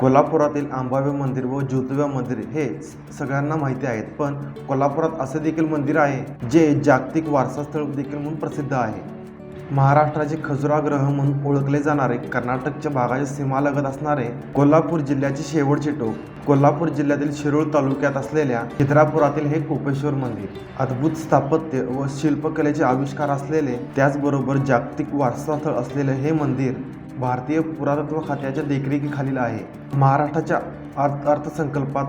कोल्हापुरातील अंबाबाई मंदिर व ज्योतिबा मंदिर हे सगळ्यांना माहिती आहेत, पण कोल्हापुरात असे देखील मंदिर आहे जे जागतिक वारसा स्थळ देखील म्हणून प्रसिद्ध आहे. महाराष्ट्राचे खजुराग्रह म्हणून ओळखले जाणारे कर्नाटकच्या भागाच्या सीमालगत असणारे कोल्हापूर जिल्ह्याचे शेवटचे टोक कोल्हापूर जिल्ह्यातील शिरूर तालुक्यात असलेल्या खिद्रापुरातील हे कोपेश्वर मंदिर अद्भुत स्थापत्य व शिल्पकलेचे आविष्कार असलेले, त्याचबरोबर जागतिक वारसा स्थळ असलेले हे मंदिर भारतीय पुरातत्व खात्याच्या देखरेखीखालील आहे. महाराष्ट्राच्या अर्थसंकल्पात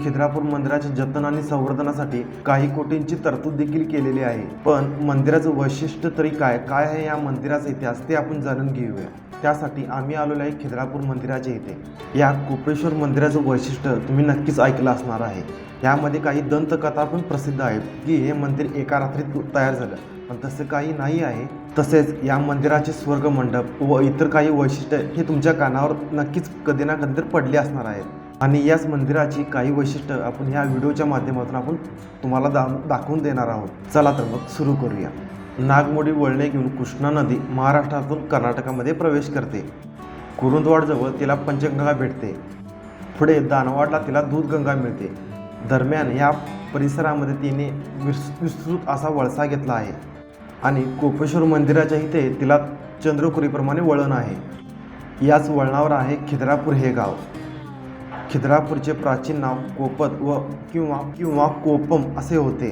खिद्रापूर मंदिराच्या जतन आणि संवर्धनासाठी काही कोटींची तरतूद देखील केलेली आहे. पण मंदिराचं वैशिष्ट्य तरी काय आहे या मंदिराचा इतिहास ते आपण जाणून घेऊया. त्यासाठी आम्ही आलेलो आहे खिद्रापूर मंदिराच्या इथे. या कोपेश्वर मंदिराचं वैशिष्ट्य तुम्ही नक्कीच ऐकलं असणार आहे. यामध्ये काही दंतकथा पण प्रसिद्ध आहेत की हे मंदिर एका रात्रीत तयार झालं, पण तसं काही नाही आहे. तसेच या मंदिराचे स्वर्ग मंडप व इतर काही वैशिष्ट्ये हे तुमच्या कानावर नक्कीच कधी ना कधी पडले असणार आहेत. आणि याच मंदिराची काही वैशिष्ट्य आपण ह्या व्हिडिओच्या माध्यमातून आपण तुम्हाला दाखवून देणार आहोत. चला तर मग सुरू करूया. नागमोडी वळणे घेऊन कृष्णा नदी महाराष्ट्रातून कर्नाटकामध्ये प्रवेश करते. कुरुंदवाडजवळ तिला पंचगंगा भेटते. पुढे दानवाडला तिला दूधगंगा मिळते. दरम्यान या परिसरामध्ये तिने विस्तृत असा वळसा घेतला आहे. आणि कोपेश्वर मंदिराच्या इथे तिला चंद्रपुरीप्रमाणे वळण आहे. याच वळणावर आहे खिद्रापूर हे गाव. खिद्रापूरचे प्राचीन नाव कोपत व किंवा कोपम असे होते.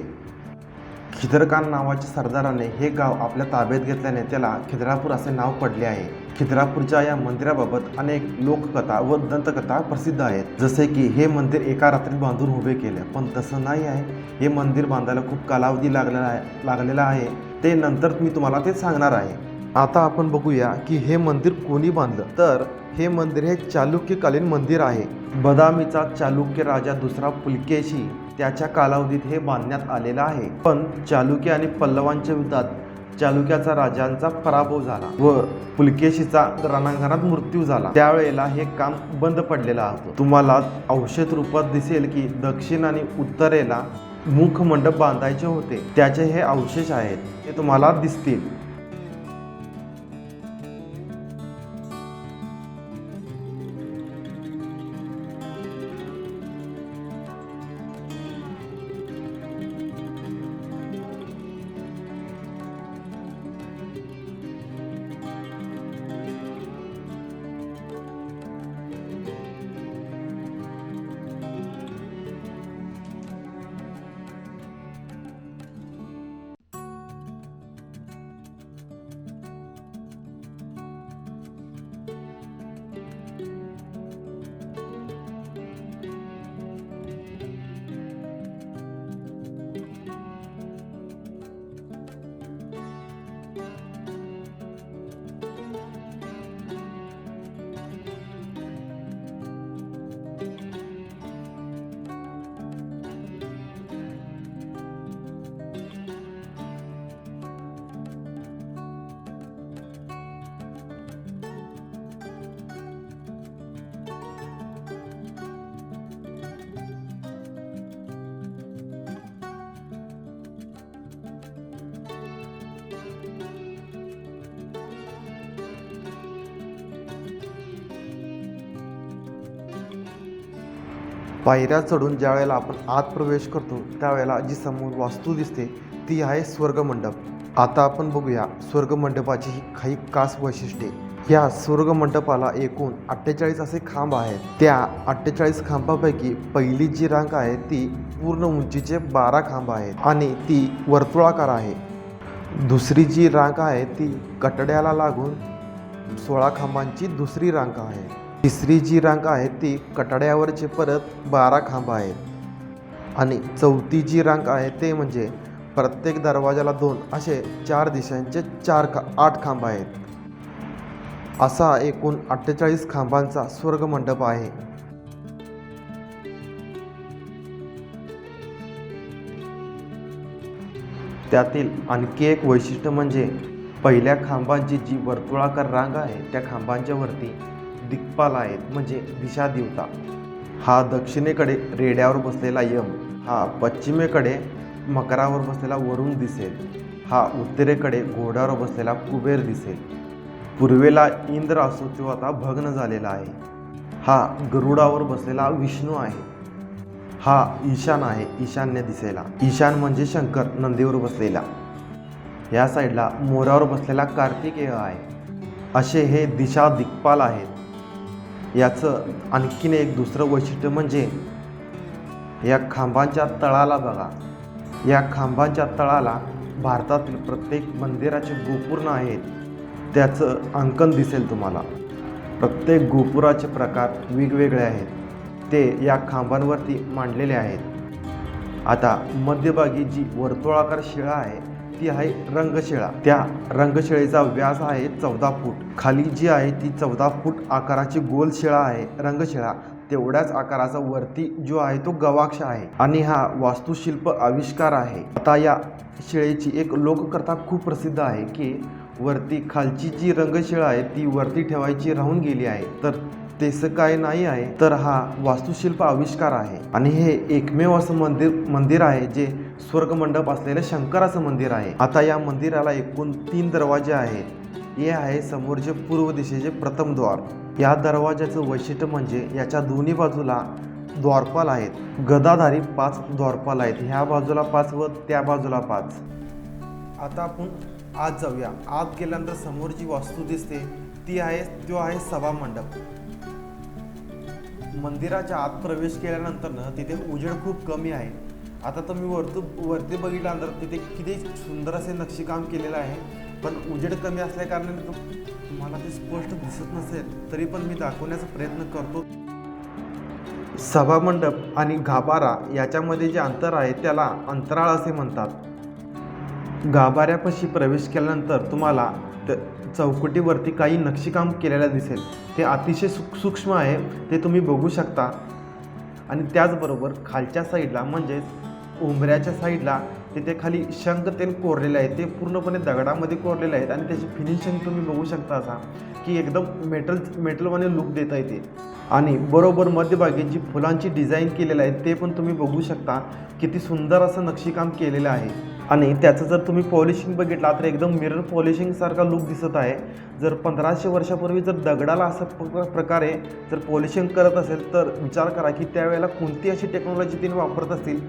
खिदरखान नावाच्या सरदाराने हे गाव आपल्या ताब्यात घेतल्याने त्याला खिद्रापूर असे नाव पडले आहे. खिद्रापूरच्या या मंदिराबाबत अनेक लोककथा व दंतकथा प्रसिद्ध आहेत. जसे की हे मंदिर एका रात्रीत बांधून उभे केले, पण तसं नाही आहे. हे मंदिर बांधायला खूप कालावधी लागलेला आहे. ते नंतर मी तुम्हाला ते सांगणार आहे. आता आपण बघूया की हे मंदिर कोणी बांधलं. तर हे मंदिर हे चालुक्यकालीन मंदिर आहे. बदामीचा चालुक्य राजा दुसरा पुलकेशी त्याच्या कालावधीत हे बांधण्यात आलेलं आहे. पण चालुक्य आणि पल्लवांच्या युद्धात चालुक्याचा राजांचा पराभव झाला व पुलकेशीचा रणांगणात मृत्यू झाला. त्यावेळेला हे काम बंद पडलेलं होतं. तुम्हाला अवशेष रूपात दिसेल की दक्षिण आणि उत्तरेला मुख मंडप बांधायचे होते, त्याचे हे अवशेष आहेत. ते तुम्हाला दिसतील. पायऱ्या चढून ज्या वेळेला आपण आत प्रवेश करतो त्यावेळेला जी समोर वास्तू दिसते ती आहे स्वर्गमंडप. आता आपण बघूया स्वर्गमंडपाची ही काही खास वैशिष्ट्ये. या स्वर्गमंडपाला एकूण 48 असे खांब आहेत. त्या 48 खांबापैकी पहिली जी रांग आहे ती पूर्ण उंचीचे 12 खांब आहेत आणि ती वर्तुळाकार आहे. दुसरी जी रांग आहे ती कटड्याला लागून 16 खांबांची दुसरी रांग आहे. तिसरी जी रांग आहे ती कटड्यावरचे परत 12 खांब आहेत. आणि चौथी जी रांग आहे ते म्हणजे प्रत्येक दरवाजाला 2 असे 4 दिशांचे 8 खांब आहेत. असा एकूण 48 खांबांचा स्वर्गमंडप आहे. त्यातील आणखी एक वैशिष्ट्य म्हणजे पहिल्या खांबांची जी वर्तुळाकार रांग आहे त्या खांबांच्या वरती दिक्पाल आहेत, म्हणजे दिशा देवता. हा दक्षिणेकडे रेड्यावर बसलेला यम, हा पश्चिमेकडे मकरावर बसलेला वरुण दिसेल, हा उत्तरेकडे घोड्यावर बसलेला कुबेर दिसेल. पूर्वेला इंद्र असो तो आता भग्न झालेला आहे. हा गरुडावर बसलेला विष्णू आहे. हा ईशान आहे, ईशान्य दिसेला. ईशान म्हणजे शंकर नंदीवर बसलेला. या साईडला मोरावर बसलेला कार्तिकेय आहे. असे हे दिशा दिक्पाल आहेत. याचं आणखीन एक दुसरं वैशिष्ट्य म्हणजे या खांबांच्या तळाला बघा. या खांबांच्या तळाला भारतातील प्रत्येक मंदिराचे गोपूर्ण आहेत त्याचं अंकन दिसेल तुम्हाला. प्रत्येक गोपुराचे प्रकार वेगवेगळे आहेत. ते या खांबांवरती मांडलेले आहेत. आता मध्यभागी जी वर्तुळाकार शिळा आहे ती आहे रंगशिळा. त्या रंगशिळेचा व्यास आहे 14 फूट. खाली जी आहे ती 14 फूट आकाराची गोल शिळा आहे रंगशिळा. तेवढ्याच आकाराचा वरती जो आहे तो गवाक्ष आहे आणि हा वास्तुशिल्प आविष्कार आहे. आता या शिळेची एक लोककथा खूप प्रसिद्ध आहे की वरती खालची जी रंगशिळा आहे ती वरती ठेवायची राहून गेली आहे. तर तसं काय नाही आहे, तर हा वास्तुशिल्प आविष्कार आहे. आणि हे एकमेव असं मंदिर आहे जे स्वर्गमंडप असलेलं शंकराचं मंदिर आहे. आता या मंदिराला एकूण 3 दरवाजे आहेत. हे आहे समोरचे पूर्व दिशेचे प्रथम द्वार. या दरवाजाचं वैशिष्ट्य म्हणजे याच्या दोन्ही बाजूला द्वारपाल आहेत. गदाधारी 5 द्वारपाल आहेत. ह्या बाजूला 5 व त्या बाजूला 5. आता आपण आत जाऊया. आत गेल्यानंतर समोर जी वास्तू दिसते ती आहे तो आहे सभामंडप. मंदिराच्या आत प्रवेश केल्यानंतर ना तिथे उजेड खूप कमी आहे. आता तुम्ही वरती बघितल्यानंतर तिथे किती सुंदर असे नक्षीकाम केलेलं आहे, पण उजेड कमी असल्या कारणाने तुम्हाला ते स्पष्ट दिसत नसेल, तरी पण मी दाखवण्याचा प्रयत्न करतो. सभामंडप आणि गाभारा याच्यामध्ये जे अंतर आहे त्याला अंतराळ असे म्हणतात. गाभाऱ्यापाशी प्रवेश केल्यानंतर तुम्हाला चौकटीवरती काही नक्षीकाम केलेलं दिसेल. ते अतिशय सूक्ष्म आहे, ते तुम्ही बघू शकता. आणि त्याचबरोबर खालच्या साईडला म्हणजेच उंबऱ्याच्या साईडला तिथे खाली शंख तेल कोरलेले आहे. ते पूर्णपणे दगडामध्ये कोरलेले आहेत आणि त्याची फिनिशिंग तुम्ही बघू शकता असा की एकदम मेटलवाने लुक देता येते. आणि बरोबर मध्यभागी जी फुलांची डिझाईन केलेलं आहे ते पण तुम्ही बघू शकता. किती सुंदर असं नक्षीकाम केलेलं आहे. आणि त्याचं जर तुम्ही पॉलिशिंग बघितला तर एकदम मिरर पॉलिशिंगसारखा लुक दिसत आहे. जर 1500 वर्षापूर्वी जर दगडाला असा प्रकारे जर पॉलिशिंग करत असेल तर विचार करा की त्यावेळेला कोणती अशी टेक्नॉलॉजी तिने वापरत असतील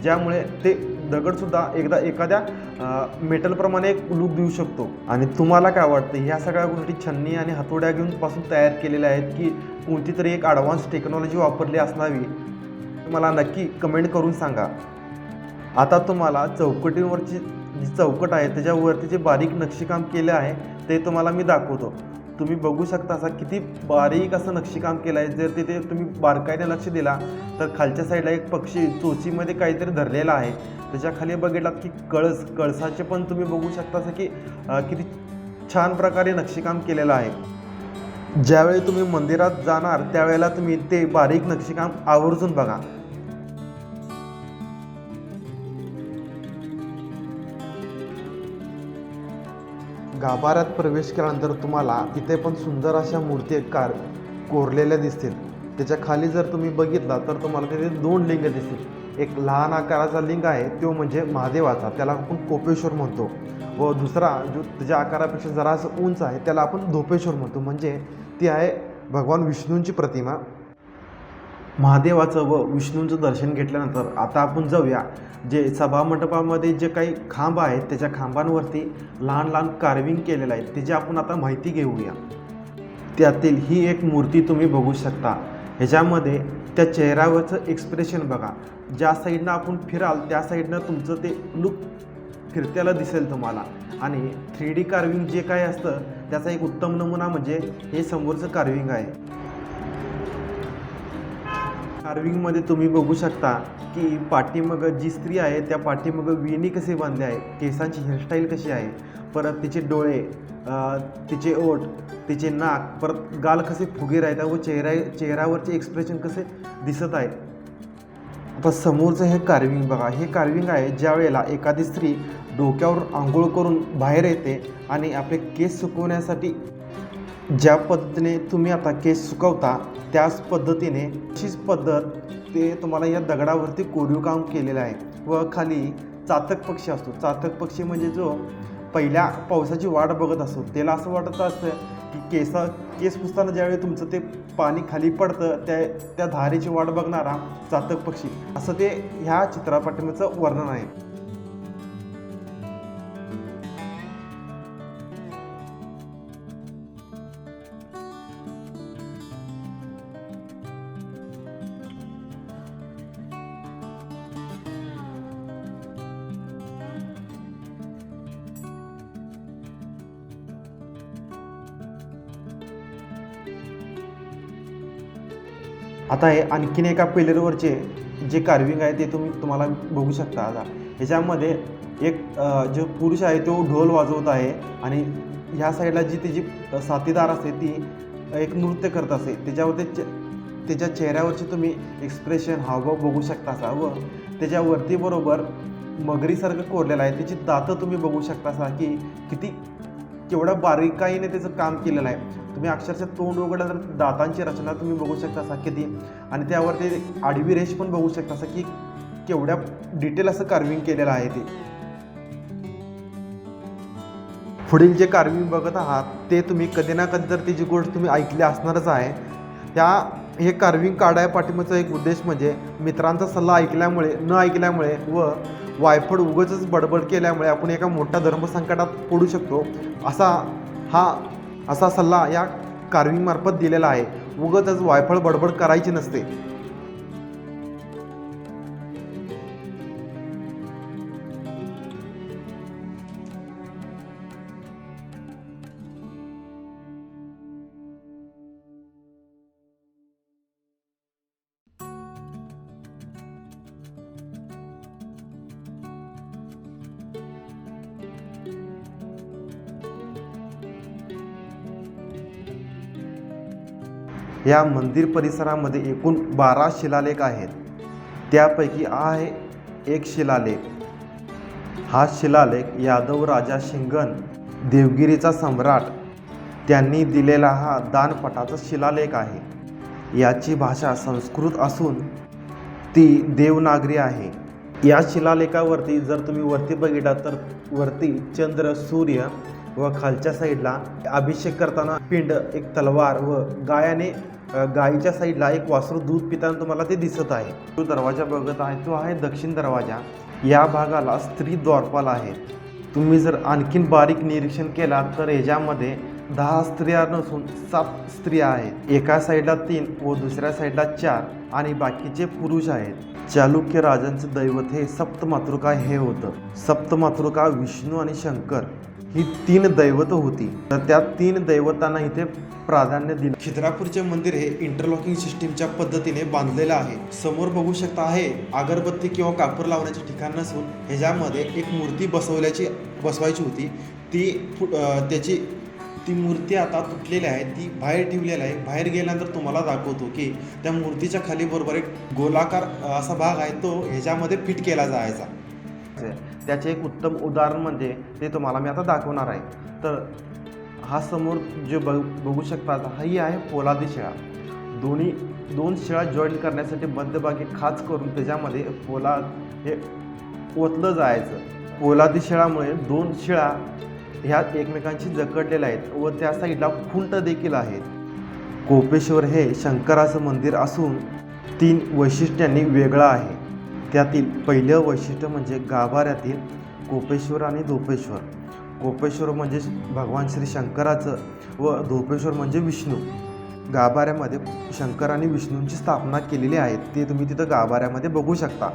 ज्यामुळे ते दगडसुद्धा एखाद्या मेटलप्रमाणे एक लुक देऊ शकतो. आणि तुम्हाला काय वाटतं, ह्या सगळ्या गोष्टी छन्नी आणि हातोड्या घेऊन पासून तयार केलेल्या आहेत की कोणती तरी एक ॲडव्हान्स टेक्नॉलॉजी वापरली असावी? मला नक्की कमेंट करून सांगा. आता तुम्हाला चौकटीवरची जी चौकट आहे त्याच्यावरती जे बारीक नक्षीकाम केले आहे ते तुम्हाला मी दाखवतो. तुम्ही बघू शकता असा किती बारीक असं नक्षीकाम केलं आहे. जर तिथे तुम्ही बारकाईने लक्ष दिला तर खालच्या साईडला एक पक्षी चोचीमध्ये काहीतरी धरलेला आहे. त्याच्या खाली बघितलात की कळसाचे पण तुम्ही बघू शकता असं की किती छान प्रकारे नक्षीकाम केलेलं आहे. ज्यावेळी तुम्ही मंदिरात जाणार त्यावेळेला तुम्ही ते बारीक नक्षीकाम आवर्जून बघा. गाभाऱ्यात प्रवेश केल्यानंतर तुम्हाला इथे पण सुंदर अशा मूर्ती कोरलेल्या दिसतील. त्याच्या खाली जर तुम्ही बघितला तर तुम्हाला तिथे 2 लिंग दिसतील. एक लहान आकाराचा लिंग आहे तो म्हणजे महादेवाचा, त्याला आपण कोपेश्वर म्हणतो. व दुसरा जो त्याच्या आकारापेक्षा जरासं उंच आहे त्याला आपण धोपेश्वर म्हणतो. म्हणजे ती आहे भगवान विष्णूंची प्रतिमा. महादेवाचं व विष्णूंचं दर्शन घेतल्यानंतर आता आपण जाऊया जे सभामंडपामध्ये जे काही खांब आहेत त्याच्या खांबांवरती लहान लहान कार्विंग केलेलं आहे त्याची आपण आता माहिती घेऊया. त्यातील ही एक मूर्ती तुम्ही बघू शकता. ह्याच्यामध्ये त्या चेहऱ्यावरचं एक्सप्रेशन बघा. ज्या साईडनं आपण फिराल त्या साईडनं तुमचं ते लुक फिरत्याला दिसेल तुम्हाला. आणि 3D कार्विंग जे काय असतं त्याचा एक उत्तम नमुना म्हणजे हे समोरचं कार्विंग आहे. कार्विंगमध्ये तुम्ही बघू शकता की पाठीमाग जी स्त्री आहे त्या पाठीमाग वेणी कसे बांधले आहे, केसांची हेअरस्टाईल कशी आहे, परत तिचे डोळे, तिचे ओठ, तिचे नाक, परत गाल कसे फुगीर आहेत व चेहऱ्यावरचे एक्सप्रेशन कसे दिसत आहेत. आता समोरचं हे कार्विंग बघा. हे कार्विंग आहे ज्या वेळेला एखादी स्त्री डोक्यावर आंघोळ करून बाहेर येते आणि आपले केस सुकवण्यासाठी ज्या पद्धतीने तुम्ही आता केस सुकवता त्याच पद्धतीने अशीच पद्धत ते तुम्हाला या दगडावरती कोरीव काम केलेलं आहे. व खाली चातक पक्षी असतो. चातक पक्षी म्हणजे जो पहिल्या पावसाची वाट बघत असतो. त्याला असं वाटत असतं की केस पुसताना ज्यावेळी तुमचं ते पाणी खाली पडतं त्या धारेची वाट बघणारा चातक पक्षी, असं ते ह्या चित्रपटाचं वर्णन आहे. आता हे आणखीन एका पिलरवरचे जे कार्विंग आहे ते तुम्हाला बघू शकता. आता ह्याच्यामध्ये एक जो पुरुष आहे तो ढोल वाजवत आहे आणि ह्या साईडला जी त्याची साथीदार असते ती एक नृत्य करत असते. त्याच्या चेहऱ्यावरचे तुम्ही एक्सप्रेशन हावभाव बघू शकता असा, व त्याच्यावरती बरोबर मगरीसारखं कोरलेलं आहे. त्याची दातं तुम्ही बघू शकता असा की केवढ्या बारीकाईने त्याचं काम केलेलं आहे. तुम्ही अक्षरशः तोंड उघडलं तर दातांची रचना तुम्ही बघू शकता असा किती, आणि त्यावरती आडवी रेष पण बघू शकता असं की केवढ्या डिटेल असं कार्विंग केलेलं आहे ते. पुढील जे कार्विंग बघत आहात ते तुम्ही कधी ना कधी तर त्याची गोष्ट तुम्ही ऐकली असणारच आहे. हे कार्विंग काढाय पाठीमागचा एक उद्देश म्हणजे मित्रांचा सल्ला न ऐकल्यामुळे व वायफळ उगाचच बडबड केल्यामुळे आपण एका मोठ्या धर्मसंकटात पडू शकतो, असा सल्ला या कार्विंग मार्फत दिलेला आहे. उगाचच वायफळ बडबड करायची नसते. या मंदिर परिसरामध्ये एकूण 12 शिलालेख आहेत. त्यापैकी आहे एक शिलालेख. हा शिलालेख यादव राजा शिंगण देवगिरीचा सम्राट त्यांनी दिलेला हा दानपटाचा शिलालेख आहे. याची भाषा संस्कृत असून ती देवनागरी आहे. या शिलालेखावरती जर तुम्ही वरती बघितला तर वरती चंद्र, सूर्य व खालच्या साईडला अभिषेक करताना पिंड, एक तलवार व गायीच्या साईडला एक वासरू दूध पिताना तुम्हाला ते दिसत आहे. जो दरवाजा बघत आहे तो आहे दक्षिण दरवाजा. या भागाला स्त्री द्वारपाल आहे. तुम्ही जर आणखीन बारीक निरीक्षण केला तर याच्यामध्ये 10 स्त्रिया नसून 7 स्त्रिया आहेत. एका साईडला 3 व दुसऱ्या साईडला 4 आणि बाकीचे पुरुष आहेत. चालुक्य राजांचं दैवत हे सप्तमातृका हे होतं. सप्तमातृका विष्णू आणि शंकर ही 3 दैवतं होती. तर त्या 3 दैवतांना इथे प्राधान्य दिलं. खिद्रापूरचे मंदिर हे इंटरलॉकिंग सिस्टीमच्या पद्धतीने बांधलेलं आहे. समोर बघू शकता आहे अगरबत्ती किंवा कापूर लावण्याचे ठिकाण नसून ह्याच्यामध्ये एक मूर्ती बसवायची होती. ती मूर्ती आता तुटलेली आहे. ती बाहेर ठेवलेली आहे. बाहेर गेल्यानंतर तुम्हाला दाखवतो की त्या मूर्तीच्या खाली बरोबर एक गोलाकार असा भाग आहे, तो ह्याच्यामध्ये फिट केला जायचा. त्याचे एक उत्तम उदाहरण म्हणजे ते तुम्हाला मी आता दाखवणार आहे. तर हा समोर जे बघू शकता ही आहे पोलादी शिळा. दोन शिळा जॉईन करण्यासाठी मध्यभागी खाच करून त्याच्यामध्ये पोलाद हे ओतलं जायचं. पोलादी शिळामुळे 2 शिळा ह्या एकमेकांशी जकडलेल्या आहेत व त्या साईडला खुंट देखील आहेत. कोपेश्वर हे शंकराचं मंदिर असून 3 वैशिष्ट्यांनी वेगळं आहे. त्यातील पहिलं वैशिष्ट्य म्हणजे गाभाऱ्यातील कोपेश्वर आणि धोपेश्वर. कोपेश्वर म्हणजे भगवान श्री शंकराचं व धोपेश्वर म्हणजे विष्णू. गाभाऱ्यामध्ये शंकर आणि विष्णूंची स्थापना केलेली आहे. ते तुम्ही तिथं गाभाऱ्यामध्ये बघू शकता.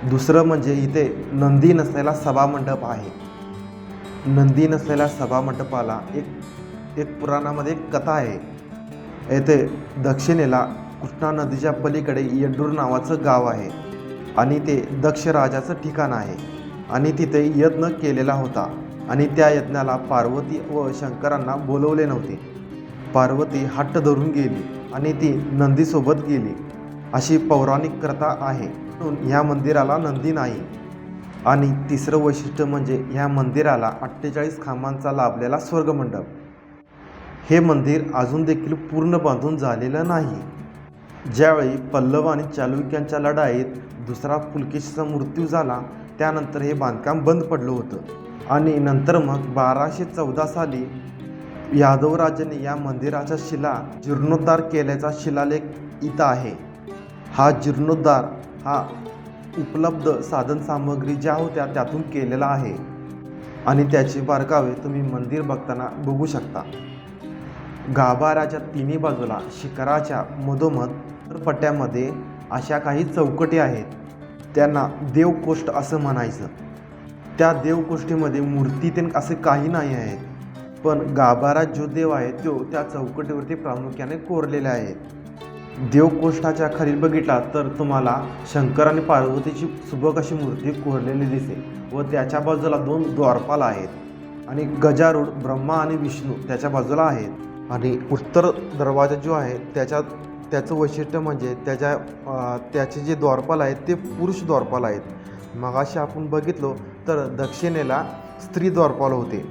दुसरं म्हणजे इथे नंदी नसलेला सभामंडप आहे. नंदी नसलेल्या सभामंडपाला एक पुराणामध्ये एक कथा आहे. येथे दक्षिणेला कृष्णा नदीच्या पलीकडे येड्डूर नावाचं गाव आहे आणि ते दक्ष राजाचं ठिकाण आहे आणि तिथे यज्ञ केलेला होता आणि त्या यज्ञाला पार्वती व शंकरांना बोलवले नव्हते. पार्वती हट्ट धरून गेली आणि ती नंदीसोबत गेली अशी पौराणिक कथा आहे. म्हणून ह्या मंदिराला नंदी नाही. आणि तिसरं वैशिष्ट्य म्हणजे ह्या मंदिराला 48 खांबांचा लाभलेला स्वर्गमंडप. हे मंदिर अजून देखील पूर्ण बांधून झालेलं नाही. ज्यावेळी पल्लव आणि चालुक्यांच्या लढाईत दुसरा पुलकेशीचा मृत्यू झाला त्यानंतर हे बांधकाम बंद पडलं होतं. आणि नंतर मग 1214 साली यादवराजांनी या मंदिराच्या शिला जीर्णोद्धार केल्याचा शिलालेख इथं आहे. हा जीर्णोद्धार हा उपलब्ध साधनसामग्री ज्या होत्या त्यातून केलेला आहे आणि त्याचे बारकावे तुम्ही मंदिर बघताना बघू शकता. गाभाऱ्याच्या तिन्ही बाजूला शिखराच्या मधोमध पट्ट्यामध्ये अशा काही चौकटी आहेत. त्यांना देवकोष्ठ असं म्हणायचं. त्या देवकोष्ठीमध्ये मूर्ती ते असे काही नाही आहेत, पण गाभाऱ्यात जो देव आहे तो त्या चौकटीवरती प्रामुख्याने कोरलेले आहेत. देवकोष्ठाच्या खाली बघितला तर तुम्हाला शंकर आणि पार्वतीची सुबक अशी मूर्ती कोरलेली दिसेल व त्याच्या बाजूला 2 द्वारपाल आहेत आणि गजारूढ ब्रह्मा आणि विष्णू त्याच्या बाजूला आहेत. आणि उत्तर दरवाजा जो आहे त्याचं वैशिष्ट्य म्हणजे त्याचे जे द्वारपाल आहेत ते पुरुष द्वारपाल आहेत. मगाशी आपण बघितलो तर दक्षिणेला स्त्री द्वारपाल होते.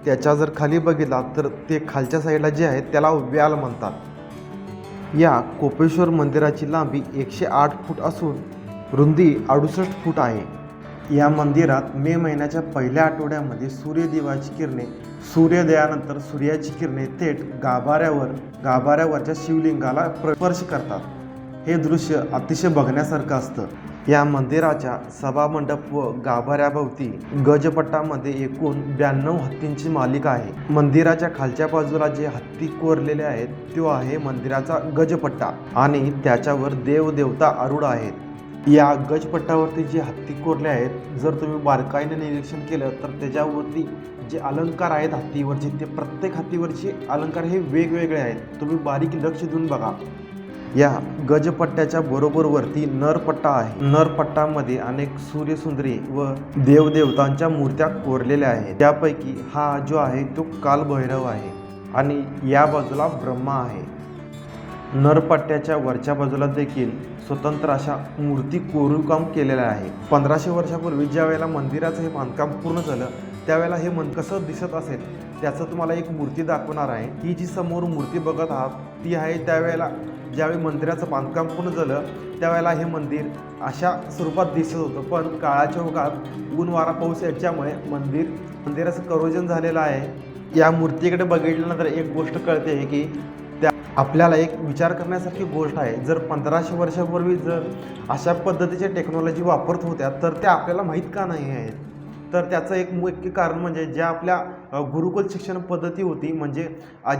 त्याच्या जर खाली बघितला तर ते खालच्या साईडला जे आहे त्याला व्याल म्हणतात. या कोपेश्वर मंदिराची लांबी 108 फूट असून रुंदी 68 फूट आहे. या मंदिरात मे महिन्याच्या पहिल्या आठवड्यामध्ये सूर्यदेवाची किरणे सूर्योदयानंतर सूर्याची किरणे थेट गाभाऱ्यावरच्या शिवलिंगाला स्पर्श करतात. हे दृश्य अतिशय बघण्यासारखं असतं. या मंदिराच्या सभामंडप व गाभाऱ्याभोवती गजपट्टामध्ये एकूण 92 हत्तींची मालिका आहे. मंदिराच्या खालच्या बाजूला जे हत्ती कोरलेले आहेत तो आहे मंदिराचा गजपट्टा आणि त्याच्यावर देवदेवता आरूढ आहेत. या गजपट्टावरती जे हत्ती कोरले आहेत जर तुम्ही बारकाईने निरीक्षण केलं तर त्याच्यावरती जे अलंकार आहेत हत्तीवरचे ते प्रत्येक हत्तीवरचे अलंकार हे वेगवेगळे आहेत. तुम्ही बारीक लक्ष देऊन बघा. या गजपट्ट्याच्या बरोबरवरती नरपट्टा आहे. नरपट्टामध्ये अनेक सूर्यसुंदरी व देवदेवतांच्या मूर्त्या कोरलेल्या आहेत. त्यापैकी हा जो आहे तो कालभैरव आहे आणि या बाजूला ब्रह्मा आहे. नरपट्ट्याच्या वरच्या बाजूला देखील स्वतंत्र अशा मूर्ती कोरीवकाम केलेलं आहे. 1500 वर्षापूर्वी ज्या वेळेला मंदिराचं हे बांधकाम पूर्ण झालं त्यावेळेला हे कसं दिसत असेल त्याचं तुम्हाला एक मूर्ती दाखवणार आहे. ही जी समोर मूर्ती बघत आहात ती आहे त्यावेळेला ज्यावेळी मंदिराचं बांधकाम पूर्ण झालं त्यावेळेला हे मंदिर अशा स्वरूपात दिसत होतं. पण काळाच्या ओघात ऊन वारा पाऊस याच्यामुळे मंदिराचं करोजन झालेलं आहे. या मूर्तीकडे बघितल्यानंतर एक गोष्ट कळते आहे की त्या आपल्याला एक विचार करण्यासारखी गोष्ट आहे. जर 1500 वर्षापूर्वी जर अशा पद्धतीच्या टेक्नॉलॉजी वापरत होत्या तर त्या आपल्याला माहीत का नाही आहेत. तर त्याचं एक मुख्य कारण म्हणजे ज्या आपल्या गुरुकुल शिक्षण पद्धती होती म्हणजे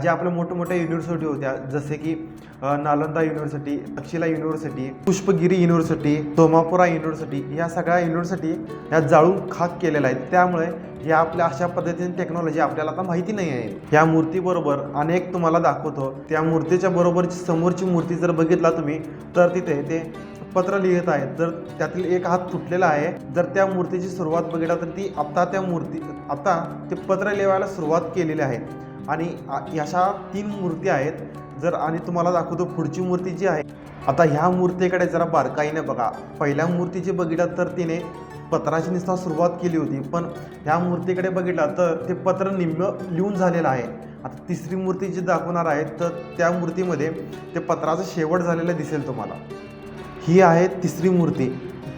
ज्या आपल्या मोठमोठ्या युनिव्हर्सिटी होत्या जसे की Nalanda university, Takshashila university, Pushpagiri university, Somapura university या सगळ्या युनिव्हर्सिटी ह्या जाळून खाक केलेल्या आहेत. त्यामुळे या आपल्या अशा पद्धतीने टेक्नॉलॉजी आपल्याला आता माहिती नाही आहे. या मूर्तीबरोबर अनेक तुम्हाला दाखवतो. त्या मूर्तीच्या बरोबरची समोरची मूर्ती जर बघितला तुम्ही तर तिथे ते पत्र लिहित आहेत. तर त्यातील एक हात तुटलेला आहे. जर त्या मूर्तीची सुरुवात बघितला तर ती आता ते पत्र लिहायला सुरुवात केलेली आहे. आणि अशा 3 मूर्ती आहेत. जर आणि तुम्हाला दाखवतो पुढची मूर्ती जी आहे. आता ह्या मूर्तीकडे जरा बारकाईने बघा. पहिल्या मूर्तीची बघितलं तर तिने पत्राची नुसता सुरुवात केली होती, पण ह्या मूर्तीकडे बघितलं तर ते पत्र निम्म लिहून झालेलं आहे. आता तिसरी मूर्ती जी दाखवणार आहे तर त्या मूर्तीमध्ये ते पत्राचं शेवट झालेलं दिसेल तुम्हाला. ही आहे तिसरी मूर्ती.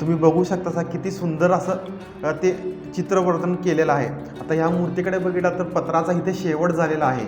तुम्ही बघू शकता किती सुंदर असं ते चित्रवर्तन केलेलं आहे. आता ह्या मूर्तीकडे बघितलं तर पत्राचा इथे शेवट झालेला आहे.